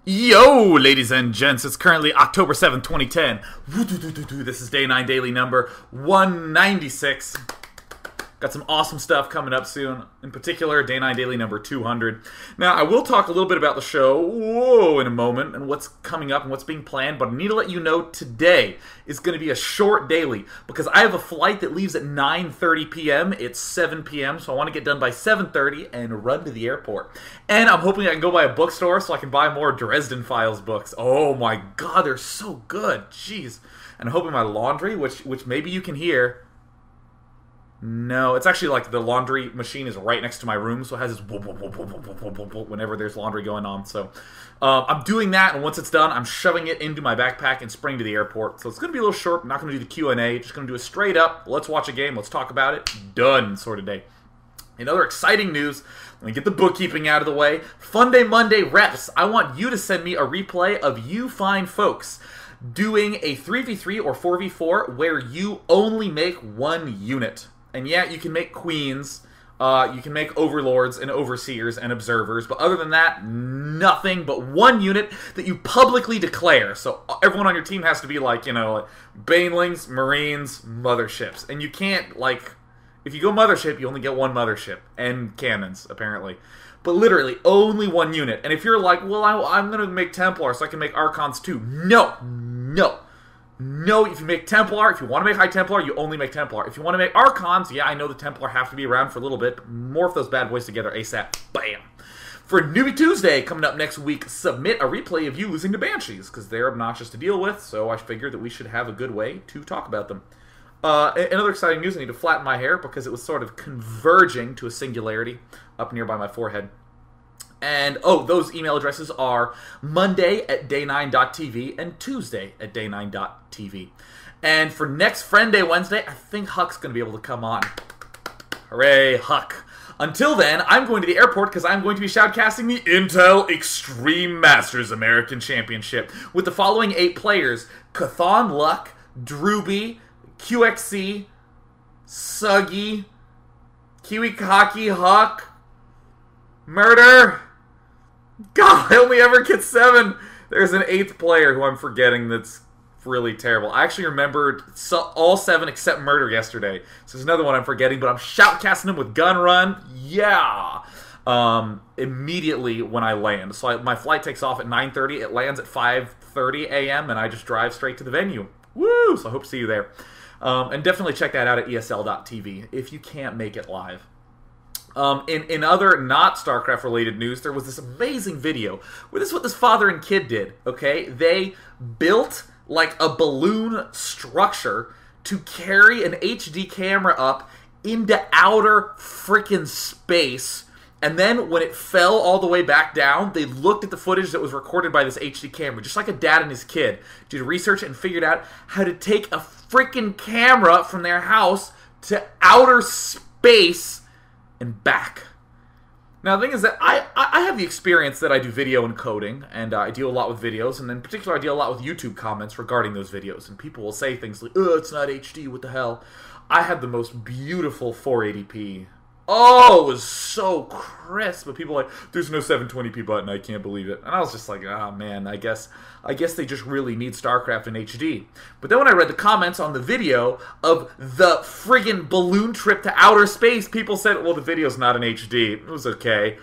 Yo, ladies and gents, it's currently October 7th, 2010. This is Day 9 Daily number 196. Got some awesome stuff coming up soon. In particular, Day 9 Daily number 200. Now, I will talk a little bit about the show in a moment and what's coming up and what's being planned, but I need to let you know today is going to be a short daily because I have a flight that leaves at 9:30 p.m. It's 7 p.m., so I want to get done by 7:30 and run to the airport. And I'm hoping I can go by a bookstore so I can buy more Dresden Files books. Oh my god, they're so good. Jeez. And I'm hoping my laundry, which maybe you can hear. No, it's actually like the laundry machine is right next to my room, so it has this whenever there's laundry going on. So I'm doing that, and once it's done, I'm shoving it into my backpack and sprinting to the airport. So it's going to be a little short. I'm not going to do the Q&A. Just going to do a straight up, let's watch a game, let's talk about it, done sort of day. In other exciting news, let me get the bookkeeping out of the way. Fun Day Monday reps. I want you to send me a replay of you fine folks doing a 3v3 or 4v4 where you only make one unit. And yeah, you can make queens, you can make overlords and overseers and observers, but other than that, nothing but one unit that you publicly declare. So everyone on your team has to be like, banelings, marines, motherships. And you can't, if you go mothership, you only get one mothership. And cannons, apparently. But literally, only one unit. And if you're like, well, I'm going to make Templar so I can make Archons too. No. No, if you make Templar, if you want to make High Templar, you only make Templar. If you want to make Archons, yeah, I know the Templar have to be around for a little bit, but morph those bad boys together ASAP. Bam! For Newbie Tuesday, coming up next week, submit a replay of you losing to Banshees, because they're obnoxious to deal with, so I figured that we should have a good way to talk about them. Another exciting news, I need to flatten my hair, because it was sort of converging to a singularity up nearby my forehead. And, those email addresses are monday@day9.tv and Tuesday at day9.tv. And for next Friend Day Wednesday, I think Huck's going to be able to come on. Hooray, Huck. Until then, I'm going to the airport because I'm going to be shoutcasting the Intel Extreme Masters American Championship with the following 8 players: Cathan Luck, Drewby, QXC, Suggy, Kiwikaki Huck, Murder. God, I only ever get 7. There's an 8th player who I'm forgetting that's really terrible. I actually remembered all 7 except Murder yesterday. So there's another one I'm forgetting, but I'm shoutcasting him with Gun Run. Yeah! Immediately when I land. So my flight takes off at 9:30. It lands at 5:30 a.m. and I just drive straight to the venue. Woo! So I hope to see you there. And definitely check that out at ESL.tv if you can't make it live. In other not Starcraft related news, there was this amazing video where this is what this father and kid did, okay? They built like a balloon structure to carry an HD camera up into outer frickin' space, and then when it fell all the way back down, they looked at the footage that was recorded by this HD camera, just like a dad and his kid, did research and figured out how to take a frickin' camera from their house to outer space and back. Now, the thing is that I have the experience that I do video encoding, and I deal a lot with videos, and in particular, I deal a lot with YouTube comments regarding those videos, and people will say things like, oh, it's not HD, what the hell? I had the most beautiful 480p. Oh, it was so crisp, but people were like, there's no 720p button, I can't believe it. And I was just like, oh man, I guess they just really need StarCraft in HD. But then when I read the comments on the video of the friggin' balloon trip to outer space, people said, well, the video's not in HD. It was okay.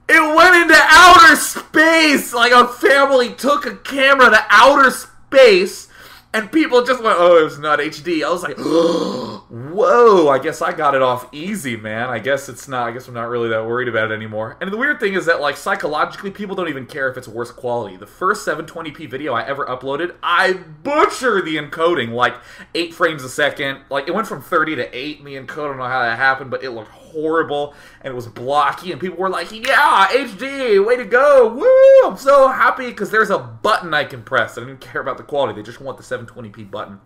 It went into outer space! Like a family took a camera to outer space, and people just went, oh, it's not HD. I was like, whoa, I guess I got it off easy, man. I guess I'm not really that worried about it anymore. And the weird thing is that, psychologically, people don't even care if it's worse quality. The first 720p video I ever uploaded, I butchered the encoding, 8 frames a second. It went from 30 to 8 in the encode. I don't know how that happened, but it looked horrible, and it was blocky, and people were like, yeah, HD, way to go, woo, I'm so happy, because there's a button I can press. I don't even care about the quality, they just want the 720p button.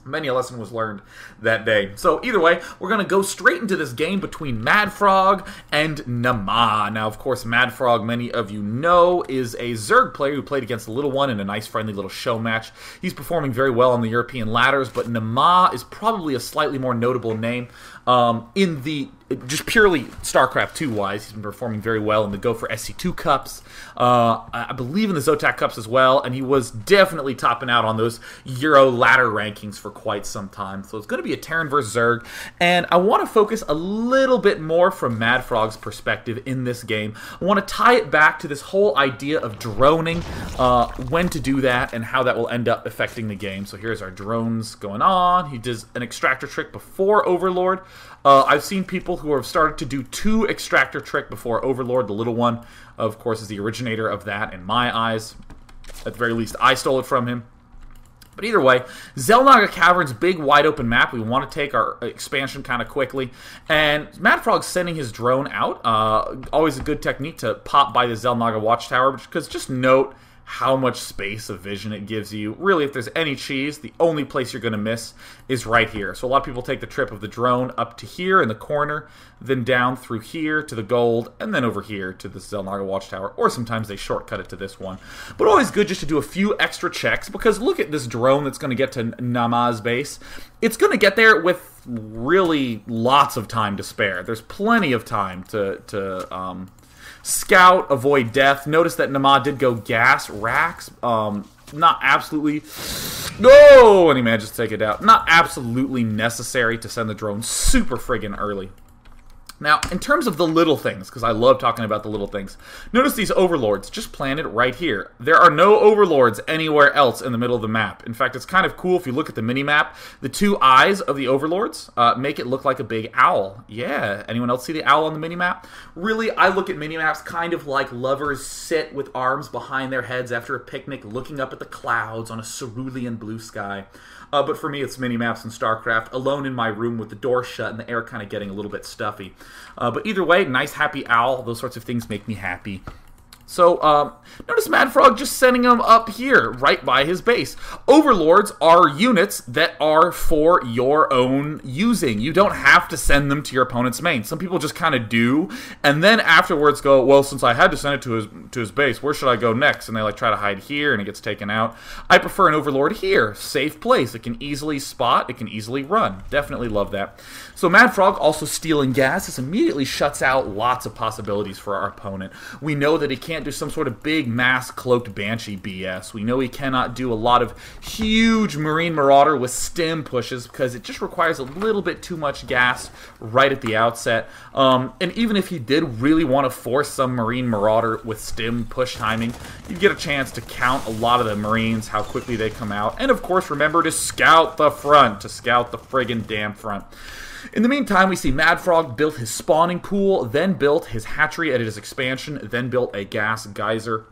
Many a lesson was learned that day. So either way, we're going to go straight into this game between Madfrog and Naama. Now, of course, Madfrog, many of you know, is a Zerg player who played against the Little One in a nice, friendly little show match. He's performing very well on the European ladders, but Naama is probably a slightly more notable name. In the just purely StarCraft 2 wise, he's been performing very well in the Go for SC2 Cups. I believe in the Zotac Cups as well, and he was definitely topping out on those Euro ladder rankings for quite some time. So it's going to be a Terran versus Zerg, and I want to focus a little bit more from Madfrog's perspective in this game. I want to tie it back to this whole idea of droning, when to do that, and how that will end up affecting the game. So here's our drones going on. He does an extractor trick before Overlord. I've seen people who have started to do 2 extractor trick before Overlord. The little one, of course, is the originator of that in my eyes. At the very least, I stole it from him. But either way, Xel'Naga Cavern's big, wide open map. We want to take our expansion kind of quickly. And Madfrog's sending his drone out. Always a good technique to pop by the Xel'Naga Watchtower, because just note how much space of vision it gives you. Really, if there's any cheese, the only place you're going to miss is right here. So a lot of people take the trip of the drone up to here in the corner, then down through here to the gold, and then over here to the Xel'Naga Watchtower, or sometimes they shortcut it to this one. But always good just to do a few extra checks, because look at this drone that's going to get to Naama's base. It's going to get there with really lots of time to spare. There's plenty of time to scout, avoid death. Notice that Naama did go gas racks. Not absolutely... No! And he manages to take it out. Not absolutely necessary to send the drone super friggin' early. Now, in terms of the little things, because I love talking about the little things, notice these overlords just planted right here. There are no overlords anywhere else in the middle of the map. In fact, it's kind of cool if you look at the mini-map. The 2 eyes of the overlords make it look like a big owl. Yeah, anyone else see the owl on the mini-map? Really, I look at mini-maps kind of like lovers sit with arms behind their heads after a picnic, looking up at the clouds on a cerulean blue sky. But for me, it's mini-maps in StarCraft, alone in my room with the door shut and the air kind of getting a little bit stuffy. But either way, nice happy owl, those sorts of things make me happy. So, notice Madfrog just sending them up here, right by his base. Overlords are units that are for your own using. You don't have to send them to your opponent's main. Some people just kind of do, and then afterwards go, well, since I had to send it to his base, where should I go next? And they like try to hide here, and it gets taken out. I prefer an Overlord here. Safe place. It can easily spot. It can easily run. Definitely love that. So Madfrog also stealing gas. This immediately shuts out lots of possibilities for our opponent. We know that he can't do some sort of big mass cloaked Banshee BS. We know he cannot do a lot of huge Marine Marauder with stim pushes because it just requires a little bit too much gas right at the outset. And even if he did really want to force some Marine Marauder with stim push timing, you'd get a chance to count a lot of the Marines, how quickly they come out. And of course, remember to scout the front, to scout the friggin' damn front. In the meantime, we see Madfrog built his spawning pool, then built his hatchery at his expansion, then built a gas geyser.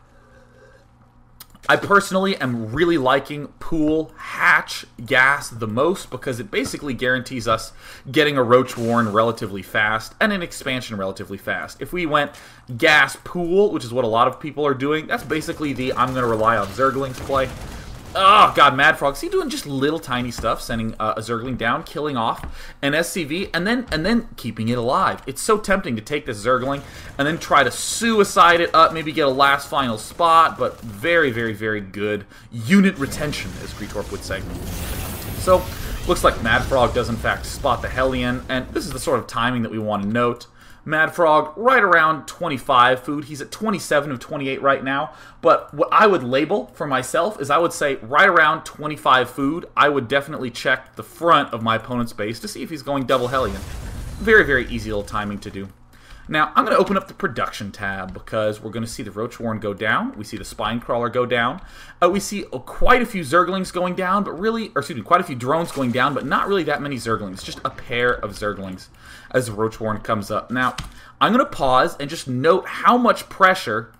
I personally am really liking pool, hatch, gas the most because it basically guarantees us getting a Roach Warren relatively fast and an expansion relatively fast. If we went gas pool, which is what a lot of people are doing, that's basically the I'm going to rely on Zerglings play. Oh, God, Madfrog. See, doing just little tiny stuff, sending a Zergling down, killing off an SCV, and then keeping it alive. It's so tempting to take this Zergling and then try to suicide it up, maybe get a last final spot, but very, very, very good unit retention, as Greetorp would say. So, looks like Madfrog does, in fact, spot the Hellion, and this is the sort of timing that we want to note. Madfrog, right around 25 food. He's at 27 of 28 right now. But what I would label for myself is I would say right around 25 food, I would definitely check the front of my opponent's base to see if he's going double Hellion. Very, very easy little timing to do. Now, I'm going to open up the production tab because we're going to see the Roach Warren go down. We see the Spine Crawler go down. We see quite a few Zerglings going down, but really, or excuse me, quite a few drones going down, but not really that many Zerglings. Just a pair of Zerglings as the Roach Warren comes up. Now, I'm going to pause and just note how much pressure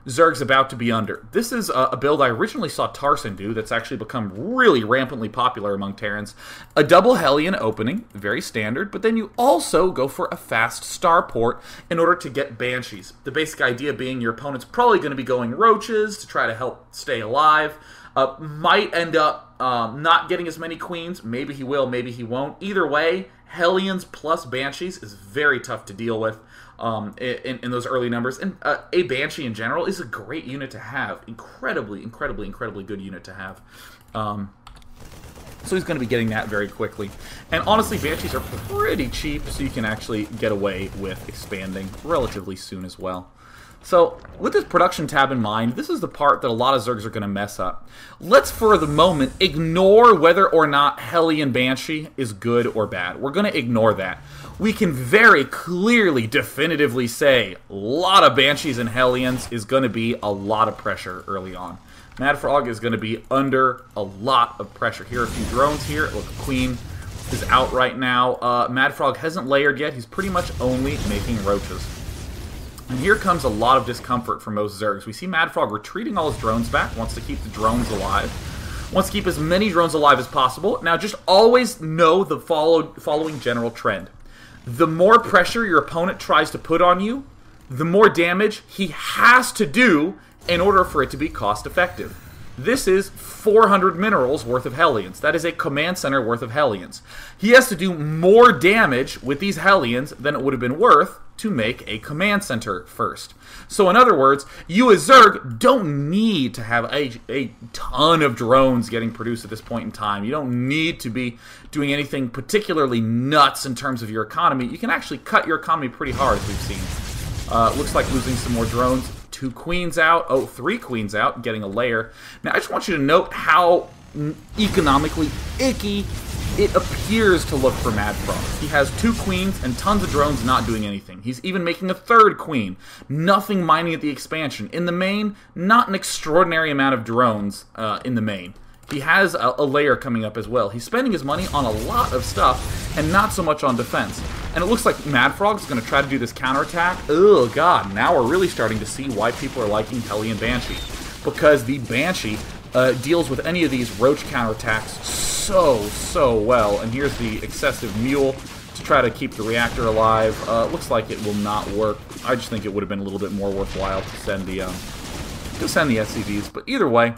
Zerg's about to be under. This is a build I originally saw Tarson do that's actually become really rampantly popular among Terrans. A double Hellion opening, very standard, but then you also go for a fast starport in order to get Banshees. The basic idea being your opponent's probably going to be going Roaches to try to help stay alive. Might end up not getting as many Queens. Maybe he will, maybe he won't. Either way, Hellions plus Banshees is very tough to deal with. In those early numbers. And a Banshee in general is a great unit to have. Incredibly, incredibly, incredibly good unit to have. So he's going to be getting that very quickly. And honestly, Banshees are pretty cheap, so you can actually get away with expanding relatively soon as well. So, with this production tab in mind, this is the part that a lot of Zergs are going to mess up. Let's, for the moment, ignore whether or not Hellion Banshee is good or bad. We're going to ignore that. We can very clearly, definitively say a lot of Banshees and Hellions is going to be a lot of pressure early on. Madfrog is going to be under a lot of pressure. Here are a few drones here. Look, Queen is out right now. Madfrog hasn't layered yet. He's pretty much only making roaches. And here comes a lot of discomfort for most Zergs. We see Madfrog retreating all his drones back, wants to keep the drones alive, wants to keep as many drones alive as possible. Now, just always know the following general trend. The more pressure your opponent tries to put on you, the more damage he has to do in order for it to be cost effective. This is 400 minerals worth of Hellions. That is a command center worth of Hellions. He has to do more damage with these Hellions than it would have been worth to make a command center first. So in other words, you as Zerg don't need to have a ton of drones getting produced at this point in time. You don't need to be doing anything particularly nuts in terms of your economy. You can actually cut your economy pretty hard, as we've seen. Looks like losing some more drones. 2 queens out. Oh, 3 queens out, getting a layer. Now, I just want you to note how economically icky it appears to look for Madfrog. He has 2 queens and tons of drones not doing anything. He's even making a 3rd queen. Nothing mining at the expansion. In the main, not an extraordinary amount of drones in the main. He has a layer coming up as well. He's spending his money on a lot of stuff and not so much on defense. And it looks like Madfrog's going to try to do this counterattack. Oh god, now we're really starting to see why people are liking Hellion Banshee. Because the Banshee deals with any of these roach counterattacks so well. And here's the excessive mule to try to keep the reactor alive. Looks like it will not work. I just think it would have been a little bit more worthwhile to send the SCVs. But either way,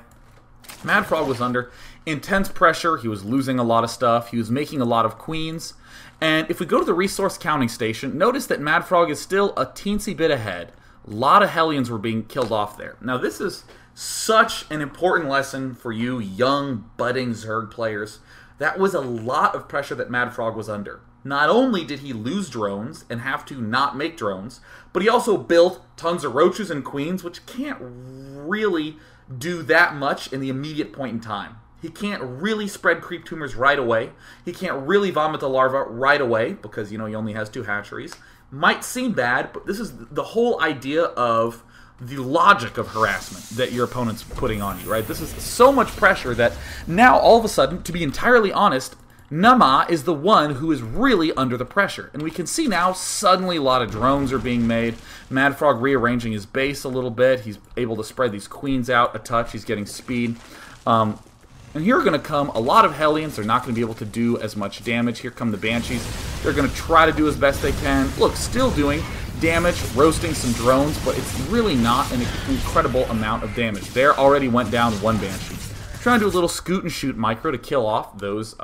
Madfrog was under intense pressure. He was losing a lot of stuff. He was making a lot of queens. And if we go to the resource counting station, notice that Madfrog is still a teensy bit ahead. A lot of Hellions were being killed off there. Now, this is such an important lesson for you young, budding Zerg players. That was a lot of pressure that Madfrog was under. Not only did he lose drones and have to not make drones, but he also built tons of roaches and queens, which can't really do that much in the immediate point in time. He can't really spread creep tumors right away. He can't really vomit the larva right away because, you know, he only has 2 hatcheries. Might seem bad, but this is the whole idea of the logic of harassment that your opponent's putting on you, right? This is so much pressure that now, all of a sudden, to be entirely honest, Naama is the one who is really under the pressure. And we can see now, suddenly a lot of drones are being made. Madfrog rearranging his base a little bit. He's able to spread these queens out a touch. He's getting speed. And here are going to come a lot of Hellions. They're not going to be able to do as much damage. Here come the Banshees. They're going to try to do as best they can. Look, still doing damage, roasting some drones, but it's really not an incredible amount of damage. There already went down 1 Banshee. Trying to do a little scoot and shoot micro to kill off those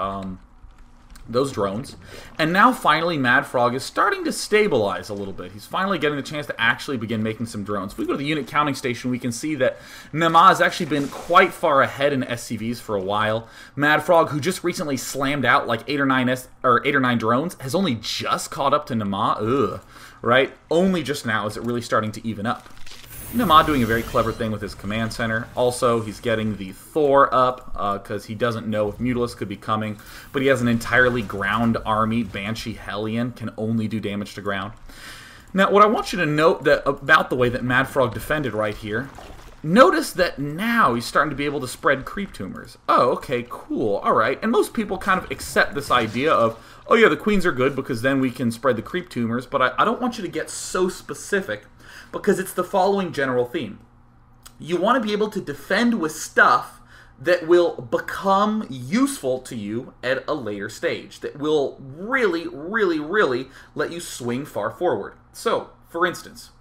drones. And now finally Madfrog is starting to stabilize a little bit. He's finally getting the chance to actually begin making some drones. If we go to the unit counting station, we can see that Naama has actually been quite far ahead in SCVs for a while. Madfrog, who just recently slammed out like 8 or 9 drones, has only just caught up to Naama. Right? Only just now is it really starting to even up. Naama doing a very clever thing with his command center. Also, he's getting the Thor up because he doesn't know if Mutalisk could be coming, but he has an entirely ground army. Banshee Hellion can only do damage to ground. Now, what I want you to note about the way that Madfrog defended right here, notice that now he's starting to be able to spread creep tumors. Oh, okay, cool, alright. And most people kind of accept this idea of, oh yeah, the queens are good because then we can spread the creep tumors, but I don't want you to get so specific because it's the following general theme. You want to be able to defend with stuff that will become useful to you at a later stage, that will really let you swing far forward. So, for instance,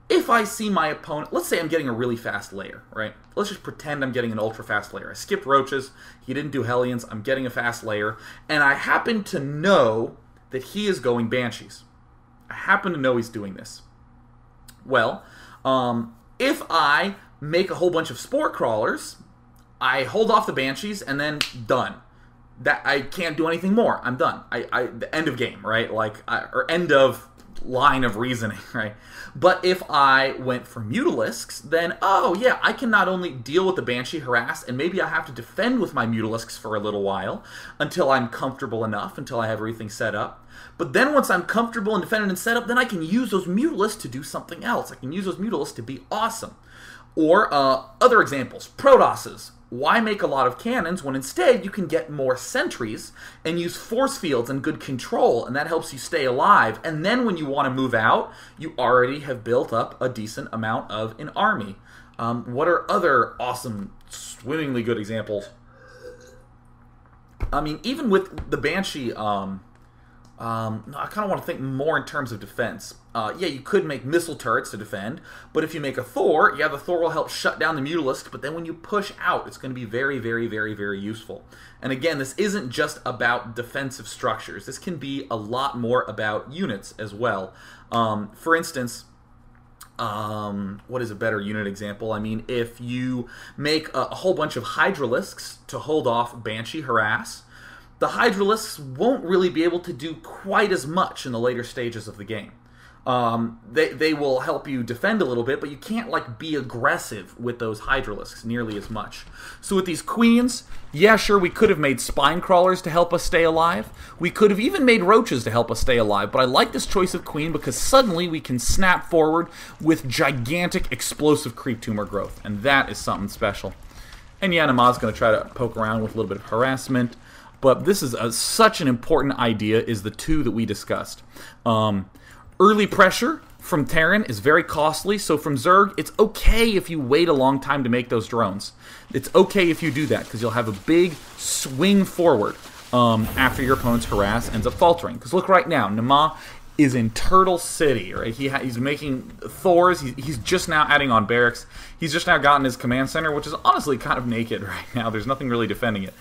if I see my opponent, let's say I'm getting a really fast layer, right? Let's just pretend I'm getting an ultra fast layer. I skipped roaches, he didn't do Hellions, I'm getting a fast layer, and I happen to know that he is going Banshees. I happen to know he's doing this. Well, if I make a whole bunch of spore crawlers, I hold off the Banshees, and then done. that I can't do anything more. I'm done. The end of game, right? Like, or end of line of reasoning, right? But if I went for Mutalisks, then, oh yeah, I can not only deal with the Banshee harass, and maybe I have to defend with my Mutalisks for a little while, until I'm comfortable enough, until I have everything set up. But then once I'm comfortable and defended and set up, then I can use those Mutalisks to do something else. I can use those Mutalisks to be awesome. Or other examples, Protosses. Why make a lot of cannons when instead you can get more sentries and use force fields and good control, and that helps you stay alive. And then when you want to move out, you already have built up a decent amount of an army. What are other awesome, swimmingly good examples? I mean, even with the Banshee, no, I kind of want to think more in terms of defense. Yeah, you could make missile turrets to defend, but if you make a Thor, yeah, the Thor will help shut down the Mutalisk, but then when you push out, it's going to be very, very, very, very useful. And again, this isn't just about defensive structures. This can be a lot more about units as well. For instance, what is a better unit example? I mean, if you make a whole bunch of Hydralisks to hold off Banshee harass, the Hydralisks won't really be able to do quite as much in the later stages of the game. They will help you defend a little bit, but you can't like be aggressive with those Hydralisks nearly as much. So with these Queens, yeah, sure, we could have made Spine Crawlers to help us stay alive. We could have even made Roaches to help us stay alive, but I like this choice of Queen because suddenly we can snap forward with gigantic explosive creep tumor growth, and that is something special. And yeah, Naama's going to try to poke around with a little bit of harassment. But this is such an important idea, is the two that we discussed. Early pressure from Terran is very costly, so from Zerg, it's okay if you wait a long time to make those drones. It's okay if you do that, because you'll have a big swing forward after your opponent's harass ends up faltering. Because look right now, Naama is in Turtle City, right? He's making Thors, he's just now adding on barracks, he's just now gotten his command center, which is honestly kind of naked right now. There's nothing really defending it.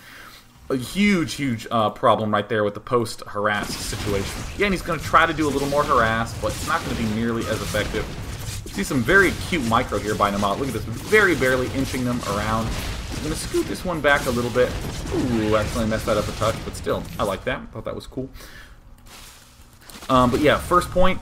A huge, huge problem right there with the post-harass situation. Again, he's going to try to do a little more harass, but it's not going to be nearly as effective. See some very cute micro here by Naama. Look at this, very barely inching them around. I'm going to scoot this one back a little bit. Ooh, actually messed that up a touch, but still, I like that. Thought that was cool. But yeah, first point,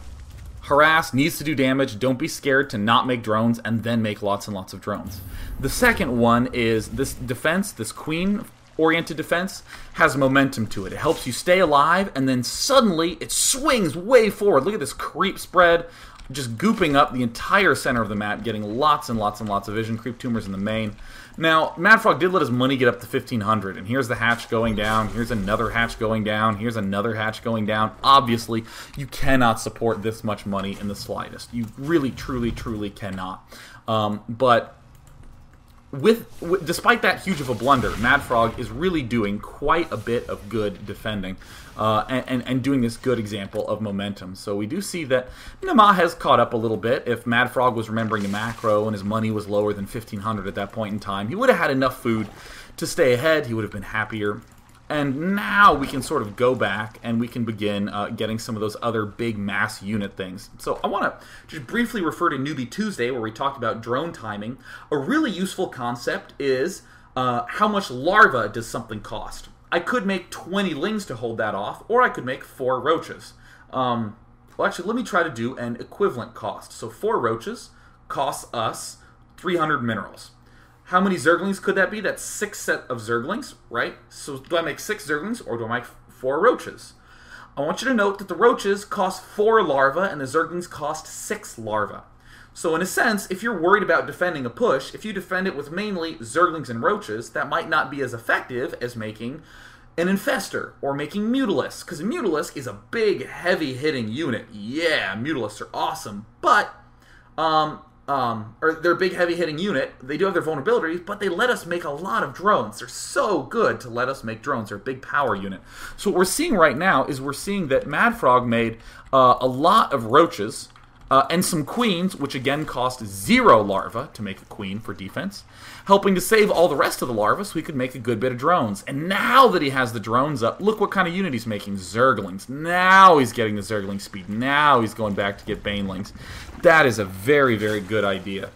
harass needs to do damage. Don't be scared to not make drones and then make lots and lots of drones. The second one is this defense, this Queen-oriented defense, has momentum to it. It helps you stay alive, and then suddenly it swings way forward. Look at this creep spread, just gooping up the entire center of the map, getting lots and lots and lots of vision creep tumors in the main. Now, Madfrog did let his money get up to 1,500, and here's the hatch going down, here's another hatch going down, here's another hatch going down. Obviously, you cannot support this much money in the slightest. You really, truly, truly cannot. But despite that huge of a blunder, Madfrog is really doing quite a bit of good defending and doing this good example of momentum. So we do see that Naama has caught up a little bit. If Madfrog was remembering the macro and his money was lower than 1,500 at that point in time, he would have had enough food to stay ahead. He would have been happier. And now we can sort of go back and we can begin getting some of those other big mass unit things. So I want to just briefly refer to Newbie Tuesday, where we talked about drone timing. A really useful concept is how much larva does something cost? I could make 20 lings to hold that off, or I could make 4 roaches. Well, actually, let me try to do an equivalent cost. So 4 roaches costs us 300 minerals. How many Zerglings could that be? That's 6 set of Zerglings, right? So do I make 6 Zerglings, or do I make 4 roaches? I want you to note that the roaches cost 4 larvae, and the Zerglings cost 6 larvae. So in a sense, if you're worried about defending a push, if you defend it with mainly Zerglings and roaches, that might not be as effective as making an Infestor, or making Mutalisks, because a Mutalisk is a big, heavy-hitting unit. Yeah, Mutalisks are awesome, but or they're a big, heavy-hitting unit. They do have their vulnerabilities, but they let us make a lot of drones. They're so good to let us make drones. They're a big power unit. So what we're seeing right now is we're seeing that Madfrog made a lot of roaches and some queens, which again cost 0 larvae to make a queen for defense, helping to save all the rest of the larvae so he could make a good bit of drones. And now that he has the drones up, look what kind of unit he's making. Zerglings. Now he's getting the Zergling speed. Now he's going back to get Banelings. That is a very, very good idea.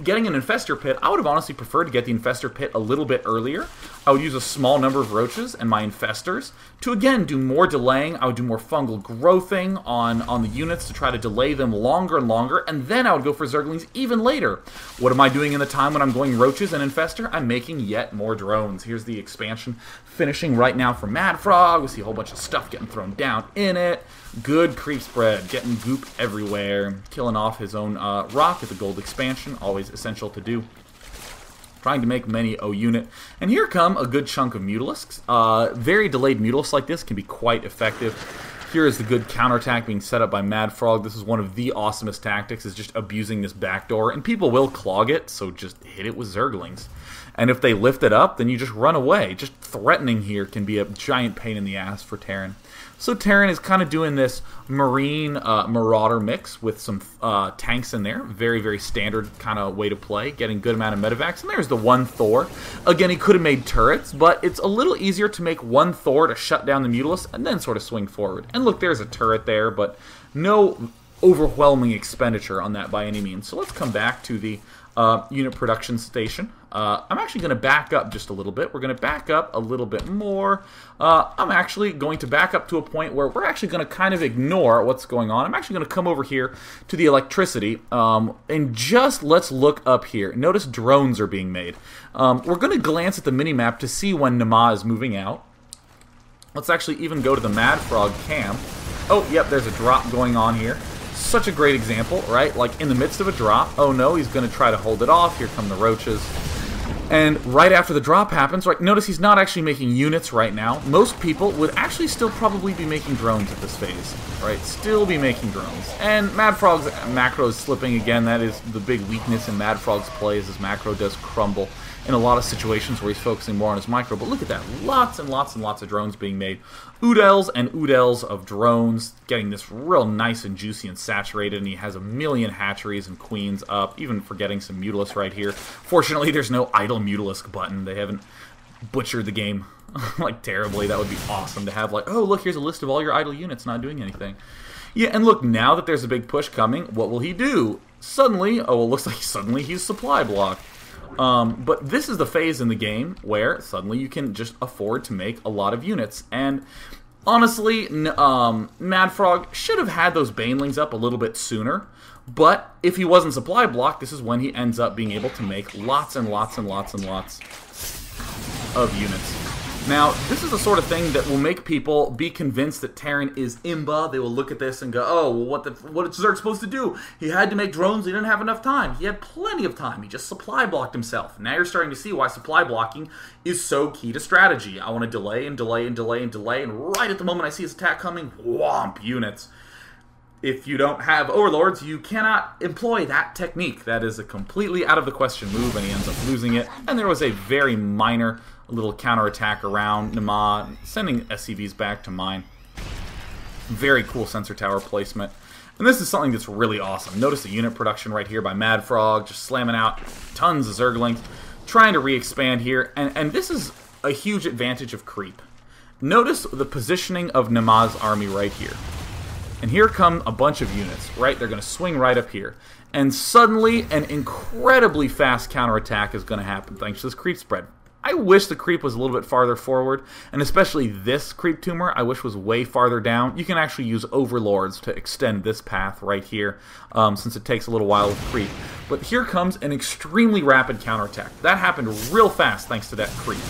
Getting an Infestor Pit, I would have honestly preferred to get the Infestor Pit a little bit earlier. I would use a small number of roaches and my infestors to, again, do more delaying. I would do more fungal growthing on the units to try to delay them longer and longer, and then I would go for Zerglings even later. What am I doing in the time when I'm going roaches and infestor? I'm making yet more drones. Here's the expansion finishing right now for Madfrog. We see a whole bunch of stuff getting thrown down in it. Good creep spread, getting goop everywhere. Killing off his own rock at the gold expansion, always essential to do. Trying to make many O unit. And here come a good chunk of Mutalisks. Very delayed Mutalisks like this can be quite effective. Here is the good counterattack being set up by Madfrog. This is one of the awesomest tactics, is just abusing this backdoor. And people will clog it, so just hit it with Zerglings. And if they lift it up, then you just run away. Just threatening here can be a giant pain in the ass for Terran. So Terran is kind of doing this Marine Marauder mix with some tanks in there. Very, very standard kind of way to play. Getting good amount of medevacs. And there's the one Thor. Again, he could have made turrets, but it's a little easier to make one Thor to shut down the Mutalisk and then sort of swing forward. And look, there's a turret there, but no overwhelming expenditure on that by any means. So let's come back to the unit production station. I'm actually going to back up just a little bit. We're going to back up a little bit more. I'm actually going to back up to a point where we're actually going to kind of ignore what's going on. I'm actually going to come over here to the electricity, and just let's look up here. Notice drones are being made. We're going to glance at the minimap to see when Naama is moving out. Let's actually even go to the Madfrog cam. Oh, yep, there's a drop going on here. Such a great example, right? Like in the midst of a drop. Oh no, he's going to try to hold it off. Here come the roaches. And right after the drop happens, right, notice he's not actually making units right now. Most people would actually still probably be making drones at this phase, right? Still be making drones. And Madfrog's macro is slipping again. That is the big weakness in Madfrog's play, is his macro does crumble in a lot of situations where he's focusing more on his micro. But look at that. Lots and lots and lots of drones being made. Oodles and oodles of drones, getting this real nice and juicy and saturated, and he has a million hatcheries and queens up, even forgetting some Mutalisks right here. Fortunately, there's no idle Mutalisk button. They haven't butchered the game like terribly. That would be awesome to have, like, oh, look, here's a list of all your idle units not doing anything. Yeah, and look, now that there's a big push coming, what will he do? Suddenly, oh, it looks like suddenly he's supply blocked. But this is the phase in the game where suddenly you can just afford to make a lot of units. And honestly, Madfrog should have had those Banelings up a little bit sooner. But if he wasn't supply blocked, this is when he ends up being able to make lots and lots and lots and lots of units. Now, this is the sort of thing that will make people be convinced that Terran is imba. They will look at this and go, oh, well, what is Zerg supposed to do? He had to make drones. He didn't have enough time. He had plenty of time. He just supply blocked himself. Now you're starting to see why supply blocking is so key to strategy. I want to delay and delay and delay and delay, and right at the moment I see his attack coming, whomp, units. If you don't have overlords, you cannot employ that technique. That is a completely out of the question move, and he ends up losing it. And there was a very minor little counterattack around Naama, sending SCVs back to mine. Very cool sensor tower placement. And this is something that's really awesome. Notice the unit production right here by Madfrog, just slamming out tons of Zerglings, trying to re-expand here. And this is a huge advantage of creep. Notice the positioning of Naama's army right here. And here come a bunch of units, right? They're going to swing right up here. And suddenly, an incredibly fast counterattack is going to happen thanks to this creep spread. I wish the creep was a little bit farther forward, and especially this creep tumor I wish was way farther down. You can actually use overlords to extend this path right here, since it takes a little while with creep. But here comes an extremely rapid counterattack. That happened real fast thanks to that creep.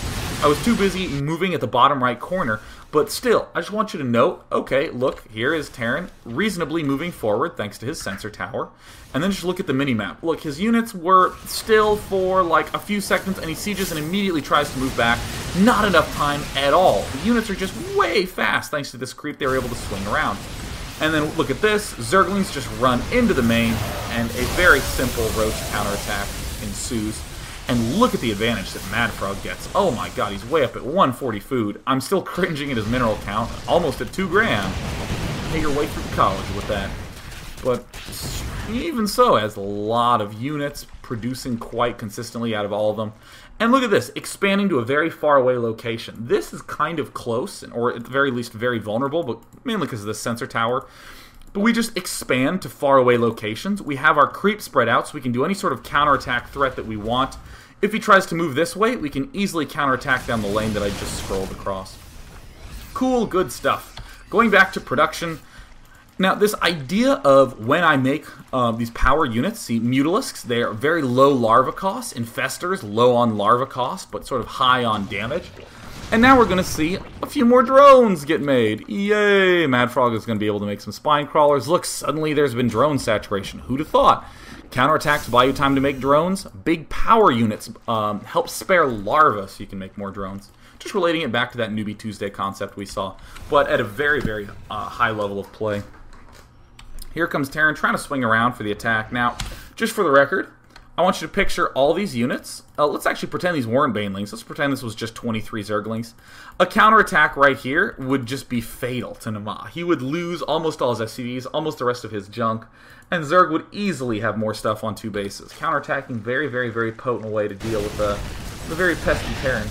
I was too busy moving at the bottom right corner, but still, I just want you to note, okay, look, here is Terran reasonably moving forward thanks to his sensor tower. And then just look at the minimap. Look, his units were still for like a few seconds, and he sieges and immediately tries to move back. Not enough time at all. The units are just way fast thanks to this creep. They were able to swing around. And then look at this. Zerglings just run into the main, and a very simple roach counterattack ensues. And look at the advantage that Madfrog gets. Oh my god, he's way up at 140 food. I'm still cringing at his mineral count, almost at 2 grand. Pay your way through college with that. But even so, has a lot of units, producing quite consistently out of all of them. And look at this, expanding to a very far away location. This is kind of close, or at the very least very vulnerable, but mainly because of the sensor tower. But we just expand to far away locations. We have our creep spread out, so we can do any sort of counterattack threat that we want If he tries to move this way, we can easily counterattack down the lane that I just scrolled across. Cool, good stuff. Going back to production. Now, this idea of when I make these power units, see, Mutalisks, they are very low larva cost. Infestors, low on larva cost, but sort of high on damage. And now we're going to see a few more drones get made. Yay! Madfrog is going to be able to make some spine crawlers. Look, suddenly there's been drone saturation. Who'd have thought? Counterattacks buy you time to make drones. Big power units help spare larvae so you can make more drones. Just relating it back to that Newbie Tuesday concept we saw, but at a very, very high level of play. Here comes Terran trying to swing around for the attack. Now, just for the record, I want you to picture all these units. Let's actually pretend these weren't Banelings. Let's pretend this was just 23 Zerglings. A counterattack right here would just be fatal to Naama. He would lose almost all his SCVs, almost the rest of his junk, and Zerg would easily have more stuff on 2 bases. Counterattacking, very, very, very potent way to deal with the very pesky Terran.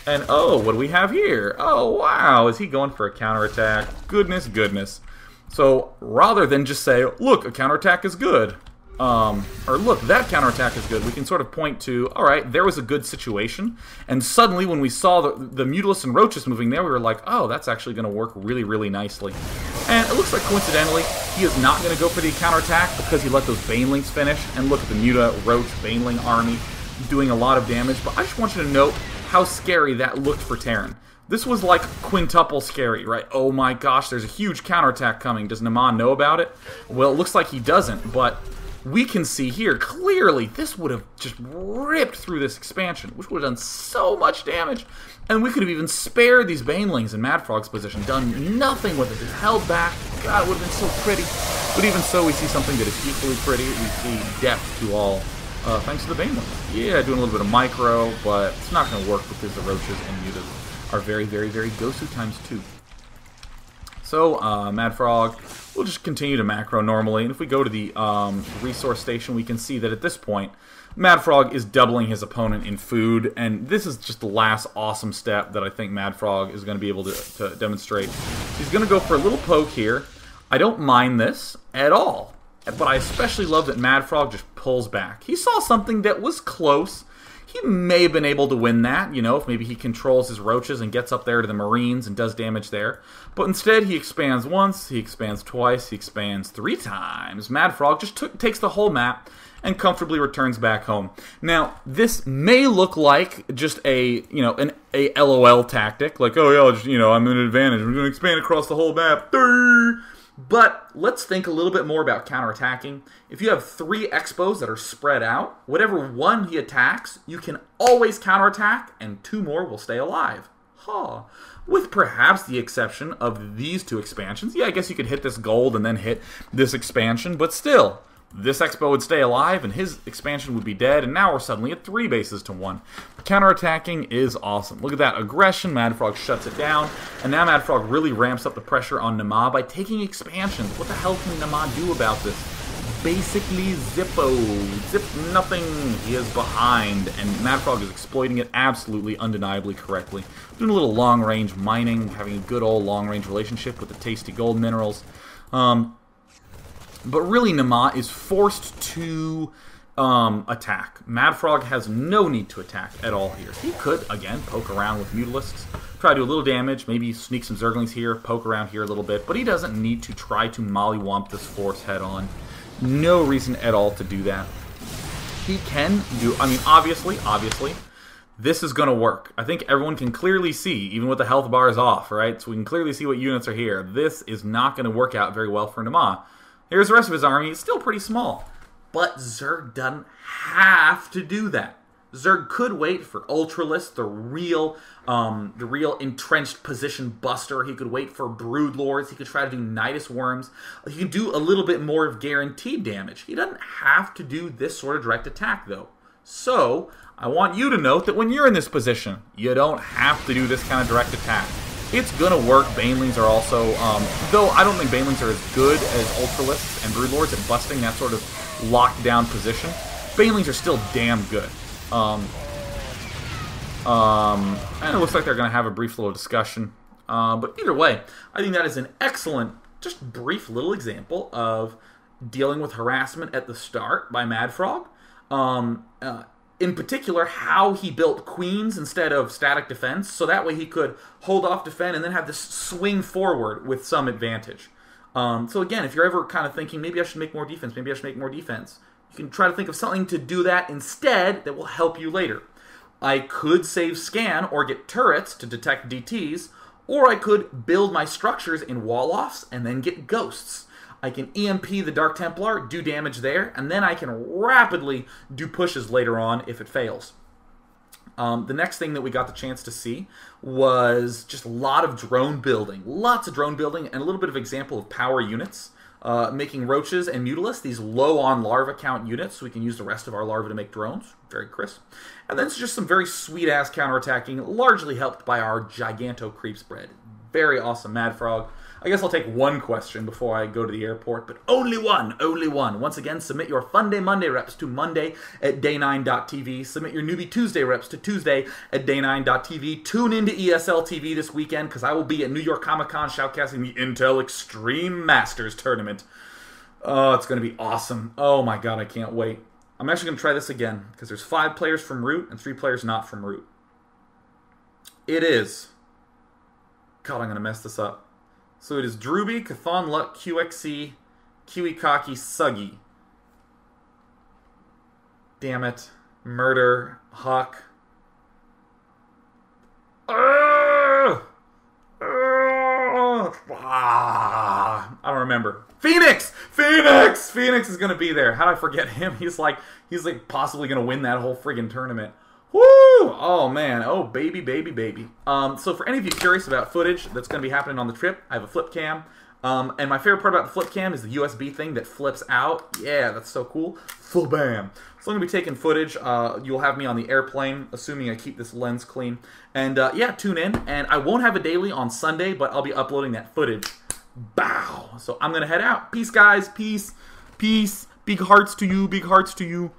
And oh, what do we have here? Oh, wow, is he going for a counterattack? Goodness, goodness. So, rather than just say, look, a counterattack is good, or look, that counterattack is good, we can sort of point to, alright, there was a good situation, and suddenly when we saw the Mutalisks and Roaches moving there, we were like, oh, that's actually going to work really, really nicely. And it looks like, coincidentally, he is not going to go for the counterattack because he let those Banelings finish, and look at the Muta, Roach, Baneling army doing a lot of damage, but I just want you to note how scary that looked for Terran. This was like quintuple scary, right? Oh my gosh, there's a huge counterattack coming. Does Naama know about it? Well, it looks like he doesn't, but we can see here, clearly, this would have just ripped through this expansion, which would have done so much damage. And we could have even spared these Banelings in Madfrog's position, done nothing with it, just held back. God, it would have been so pretty. But even so, we see something that is equally pretty. We see depth to all, thanks to the Banelings. Yeah, doing a little bit of micro, but it's not going to work because the Roaches and Mutas are very, very, very Gosu ×2. So, Madfrog will just continue to macro normally, and if we go to the resource station, we can see that at this point, Madfrog is doubling his opponent in food, and this is just the last awesome step that I think Madfrog is going to be able to demonstrate. He's going to go for a little poke here. I don't mind this at all, but I especially love that Madfrog just pulls back. He saw something that was close. He may have been able to win that, you know, if maybe he controls his Roaches and gets up there to the Marines and does damage there. But instead, he expands once, he expands twice, he expands 3 times. Madfrog just takes the whole map and comfortably returns back home. Now, this may look like just a, you know, a LOL tactic, like, oh yeah, just, you know, I'm in an advantage, we're going to expand across the whole map. But let's think a little bit more about counterattacking. If you have 3 Expos that are spread out, whatever one he attacks, you can always counterattack, and 2 more will stay alive. Huh. With perhaps the exception of these 2 expansions. Yeah, I guess you could hit this gold and then hit this expansion, but still, this Expo would stay alive, and his expansion would be dead, and now we're suddenly at 3 bases to 1. Counterattacking is awesome. Look at that aggression. Madfrog shuts it down, and now Madfrog really ramps up the pressure on Naama by taking expansions. What the hell can Naama do about this? Basically Zippo. Zip nothing. He is behind, and Madfrog is exploiting it absolutely, undeniably correctly. Doing a little long-range mining, having a good old long-range relationship with the tasty gold minerals. But really, Naama is forced to attack. Madfrog has no need to attack at all here. He could, again, poke around with Mutalisks, try to do a little damage, maybe sneak some Zerglings here, poke around here a little bit, but he doesn't need to try to mollywomp this force head-on. No reason at all to do that. He can do, I mean, obviously, this is going to work. I think everyone can clearly see, even with the health bars off, right? So we can clearly see what units are here. This is not going to work out very well for Naama. Here's the rest of his army. It's still pretty small. But Zerg doesn't have to do that. Zerg could wait for Ultralisk, the real entrenched position buster. He could wait for Broodlords. He could try to do Nidus Worms. He can do a little bit more of guaranteed damage. He doesn't have to do this sort of direct attack, though. So, I want you to note that when you're in this position, you don't have to do this kind of direct attack. It's going to work. Banelings are also, though I don't think Banelings are as good as Ultralisks and Broodlords at busting that sort of locked down position. Banelings are still damn good. And it looks like they're going to have a brief little discussion. But either way, I think that is an excellent, just brief little example of dealing with harassment at the start by Madfrog. in particular, how he built queens instead of static defense, so that way he could hold off, defend, and then have this swing forward with some advantage. So again, if you're ever kind of thinking, maybe I should make more defense, maybe I should make more defense, you can try to think of something to do that instead that will help you later. I could save scan or get turrets to detect DTs, or I could build my structures in wall-offs and then get ghosts. I can EMP the Dark Templar, do damage there, and then I can rapidly do pushes later on if it fails. The next thing that we got the chance to see was just a lot of drone building. Lots of drone building and a little bit of example of power units. Making roaches and mutalisks, these low on larva count units, so we can use the rest of our larvae to make drones. Very crisp. And then it's just some very sweet-ass counterattacking, largely helped by our Giganto creep spread. Very awesome, Madfrog. I guess I'll take one question before I go to the airport, but only one, only one. Once again, submit your Fun Day Monday reps to Monday at day9.tv. Submit your Newbie Tuesday reps to Tuesday at day9.tv. Tune into ESL TV this weekend, because I will be at New York Comic-Con shoutcasting the Intel Extreme Masters Tournament. Oh, it's going to be awesome. Oh my god, I can't wait. I'm actually going to try this again, because there's 5 players from Root and 3 players not from Root. It is... God, I'm going to mess this up. So it is Drewby, Chthon, Luck, QXC, Kiwikaki, Suggy. Damn it. Murder, Huck. I don't remember. Phoenix! Phoenix! Phoenix is going to be there. How did I forget him? He's like possibly going to win that whole friggin' tournament. Woo! Oh, man. Oh, baby, baby, baby. So for any of you curious about footage that's going to be happening on the trip, I have a flip cam. And my favorite part about the flip cam is the USB thing that flips out. Yeah, that's so cool. Full bam. So I'm going to be taking footage. You'll have me on the airplane, assuming I keep this lens clean. And yeah, tune in. And I won't have a daily on Sunday, but I'll be uploading that footage. Bow. So I'm going to head out. Peace, guys. Peace. Peace. Big hearts to you. Big hearts to you.